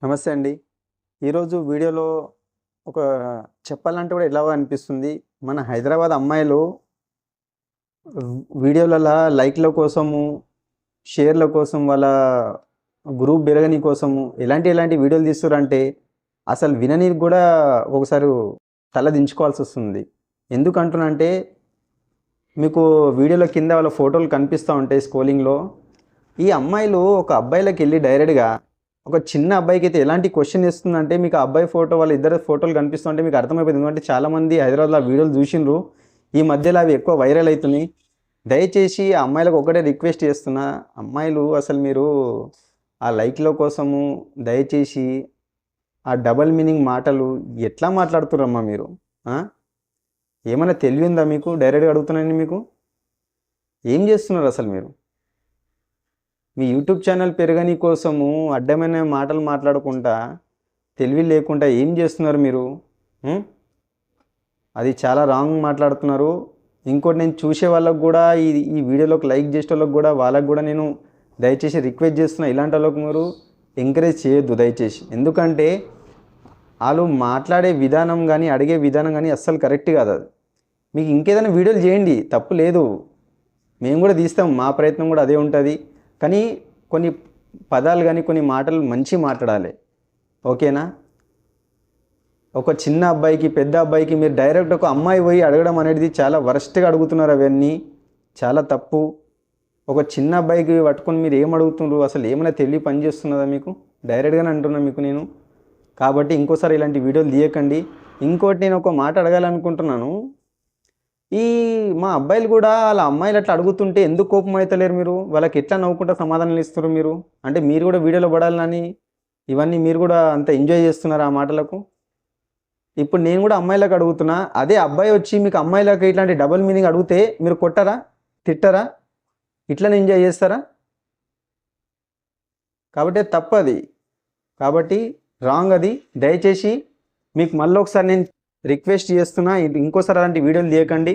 నమస్తే అండి. ఈరోజు వీడియోలో ఒక చెప్పాలంటే కూడా ఎలాగో అనిపిస్తుంది. మన హైదరాబాద్ అమ్మాయిలు వీడియోలలా లైక్‌ల కోసము, షేర్‌ల కోసం వాళ్ళ గ్రూప్ పెరగని కోసము ఎలాంటి వీడియోలు తీస్తుర్రంటే అసలు విననీకి గూడా ఒక్కొక్కసారి తల దించుకోవాల్సొస్తుంది. ఎందుకంటున్నా అంటే మీకు వీడియోలో కింద వాళ్ళ ఫోటోలు కనిపిస్తా ఉంటాయి స్క్రోలింగ్‌లో. ఈ అమ్మాయిలు ఒక అబ్బాయిలకెళ్ళి డైరెక్ట్‌గా ఒక చిన్న అబ్బాయికైతే ఎలాంటి క్వెషన్ ఏస్తుందంటే మీకు ఆ అబ్బాయి ఫోటో వాళ్ళ ఇద్దరి ఫోటోలు కనిపిస్తుంటే మీకు అర్థమైపోయింది. ఎందుకంటే చాలామంది హైదరాబాద్‌లో ఆ వీడియోలు చూషిండ్రు. ఈ మధ్యలో అవి ఎక్కువ వైరల్ అయితున్నాయి. దయచేసి ఆ అమ్మాయిలకు ఒకటే రిక్వెస్ట్ చేస్తున్నా. అమ్మాయిలు అసలు మీరు ఆ లైక్‌ల కోసము దయచేసి ఆ డబుల్ మీనింగ్ మాటలు ఎట్లా మాట్లాడుతుర్రమ్మా మీరు? ఆ! ఏమన్నా తెలివుందా మీకు? డైరెక్ట్‌గా అడుగుతున్నాను మీకు. ఏం చేస్తున్నారు అసలు మీరు? మీ యూట్యూబ్ ఛానల్ పెరగని కోసము అడ్డమైన మాటలు మాట్లాడకుండా, తెలివి లేకుండా ఏం చేస్తున్నారు మీరు? హ్మ్. అది చాలా రాంగ్ మాట్లాడుతున్నారు. ఇంకోటి నేను చూసే వాళ్ళకి గూడా ఈ వీడియోలోకి లైక్ చేసేటోళ్ళకి గూడా వాళ్ళకి గూడా నేను దయచేసి రిక్వెస్ట్ చేస్తున్నా. ఇలాంటోళ్ళకి మీరు ఎంకరేజ్ చేయొద్దు దయచేసి. ఎందుకంటే ఆళ్ళు మాట్లాడే విధానం గానీ, అడిగే విధానం గానీ అస్సలు కరెక్ట్ కాదది. మీకు ఇంకేదైనా వీడియోలు చేయండి. తప్పు లేదు. మేము గూడా తీస్తాం. మా ప్రయత్నం గూడా అదే ఉంటది. కానీ కొన్ని పదాలు గానీ, కొన్ని మాటలు మంచిగా మాట్లాడాలి. ఓకేనా? ఒక చిన్న అబ్బాయికి, పెద్ద అబ్బాయికి మీరు డైరెక్ట్ ఒక అమ్మాయి పోయి అడగడం అనేది చాలా వరస్ట్‌గా అడుగుతున్నారు అవన్నీ. చాలా తప్పు. ఒక చిన్న అబ్బాయికి పట్టుకొని మీరు ఏం అడుగుతుండ్రు? అసలు ఏమైనా తెలివి పని చేస్తున్నదా మీకు? డైరెక్ట్‌గానే అంటున్నా మీకు నేను. కాబట్టి ఇంకోసారి ఇలాంటి వీడియోలు తీయకండి. ఇంకోటి నేను ఒక మాట అడగాలనుకుంటున్నాను. ఈ మా అబ్బాయిలు గూడా ఆళ్ళ అమ్మాయిలు అట్లా అడుగుతుంటే ఎందుకు కోపం అయితలేరు మీరు? వాళ్ళకి ఎట్లా నవ్వుకుంటా సమాధానాలు ఇస్తుర్రు మీరు? అంటే మీరు గూడా వీడియోలో పడాలని ఇవన్నీ మీరు గూడా అంత ఎంజాయ్ చేస్తున్నారా ఆ మాటలకు? ఇప్పుడు నేను గూడా అమ్మాయిలకు అడుగుతున్నా. అదే అబ్బాయి వచ్చి మీకు అమ్మాయిలకు ఇట్లాంటి డబుల్ మీనింగ్ అడిగితే మీరు కొట్టరా? తిట్టరా? ఇట్లనే ఎంజాయ్ చేస్తారా? కాబట్టి తప్పది. కాబట్టి రాంగ్ అది. దయచేసి మీకు మళ్ళొకసారి నేను రిక్వెస్ట్ చేస్తున్నా. ఇంకోసారి అలాంటి వీడియోలు తీయకండి.